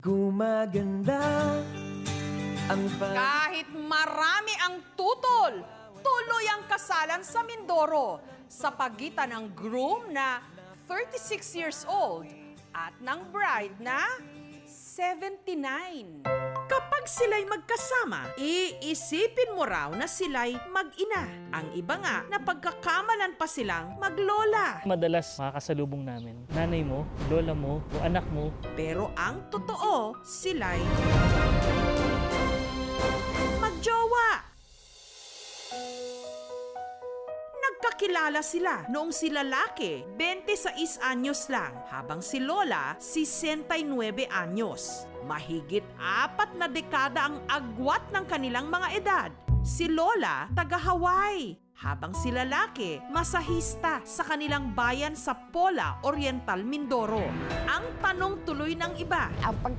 Gumaganda ang Kahit marami ang tutol, tuloy ang kasalan sa Mindoro sa pagitan ng groom na 36 years old at ng bride na 79. Kapag sila'y magkasama, iisipin mo raw na sila'y mag-ina. Ang iba nga, napagkakamalan pa silang maglola. Madalas makakasalubong namin, nanay mo, lola mo, o anak mo. Pero ang totoo, sila'y magjowa. Nagkakilala sila noong si lalaki 26 anyos lang, habang si lola 69 anyos. Mahigit 4 na dekada ang agwat ng kanilang mga edad. Si lola taga Hawaii, habang si lalaki masahista sa kanilang bayan sa Pola, Oriental, Mindoro. Ang tanong tuloy ng iba, Ang